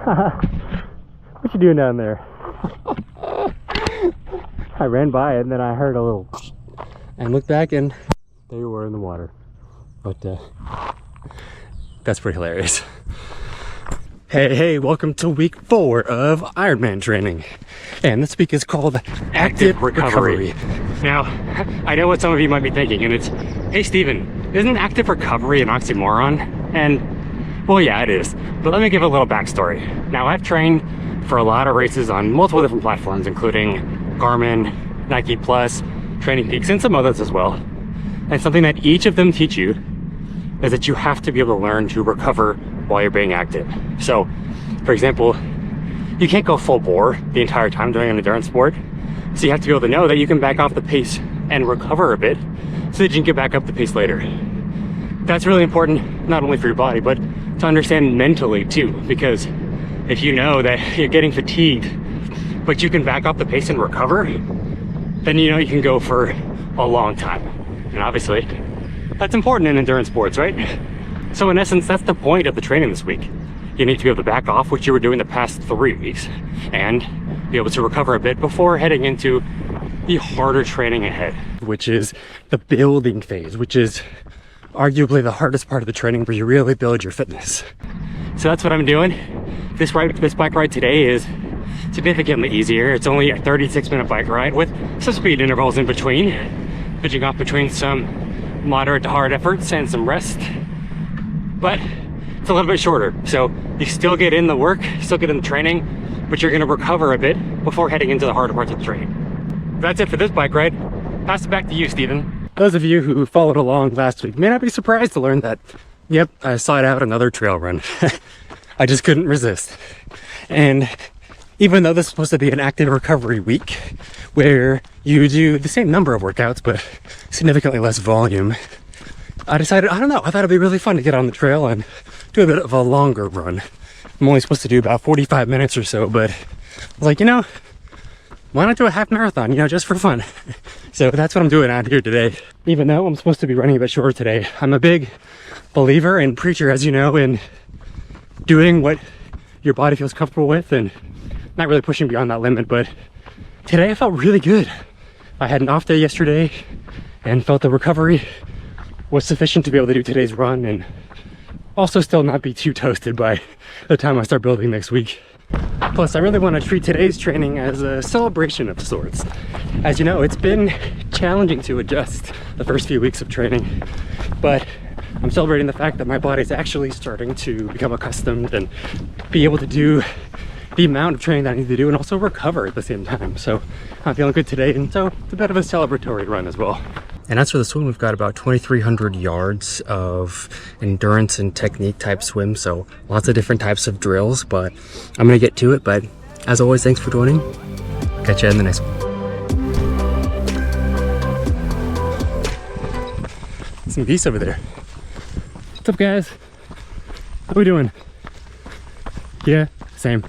What you doing down there? I ran by it and then I heard a little and looked back and there you were in the water. But that's pretty hilarious. Hey, welcome to week 4 of Ironman training. And this week is called Active Recovery. Now, I know what some of you might be thinking, and it's, hey Steven, isn't active recovery an oxymoron? And, well, yeah, it is. But let me give a little backstory. Now, I've trained for a lot of races on multiple different platforms, including Garmin, Nike Plus, Training Peaks, and some others as well. And something that each of them teach you is that you have to be able to learn to recover while you're being active. So, for example, you can't go full bore the entire time doing an endurance sport. So you have to be able to know that you can back off the pace and recover a bit so that you can get back up the pace later. That's really important, not only for your body, but to understand mentally too, because if you know that you're getting fatigued, but you can back off the pace and recover, then you know you can go for a long time. And obviously, that's important in endurance sports, right? So in essence, that's the point of the training this week. You need to be able to back off what you were doing the past 3 weeks and be able to recover a bit before heading into the harder training ahead, which is the building phase, which is arguably the hardest part of the training where you really build your fitness. So that's what I'm doing. This bike ride today is significantly easier. It's only a 36-minute bike ride with some speed intervals in between, pitching off between some moderate to hard efforts and some rest, but it's a little bit shorter. So you still get in the work, still get in the training, but you're gonna recover a bit before heading into the harder parts of the training. That's it for this bike ride. Pass it back to you, Steven. Those of you who followed along last week may not be surprised to learn that, yep, I sought out another trail run. I just couldn't resist. And even though this is supposed to be an active recovery week where you do the same number of workouts but significantly less volume, I decided, I don't know, I thought it'd be really fun to get on the trail and do a bit of a longer run. I'm only supposed to do about 45 minutes or so, but I was like, you know, why not do a half marathon, you know, just for fun? So that's what I'm doing out here today. Even though I'm supposed to be running a bit shorter today, I'm a big believer and preacher, as you know, in doing what your body feels comfortable with and not really pushing beyond that limit. But today I felt really good. I had an off day yesterday and felt the recovery was sufficient to be able to do today's run and also still not be too toasted by the time I start building next week. Plus, I really want to treat today's training as a celebration of sorts. As you know, it's been challenging to adjust the first few weeks of training, but I'm celebrating the fact that my body's actually starting to become accustomed and be able to do the amount of training that I need to do and also recover at the same time. So I'm feeling good today, and so it's a bit of a celebratory run as well. And as for the swim, we've got about 2,300 yards of endurance and technique type swim, so lots of different types of drills, but I'm gonna get to it. But as always, thanks for joining. Catch you in the next one. Some geese over there. What's up, guys? How we doing? Yeah, same.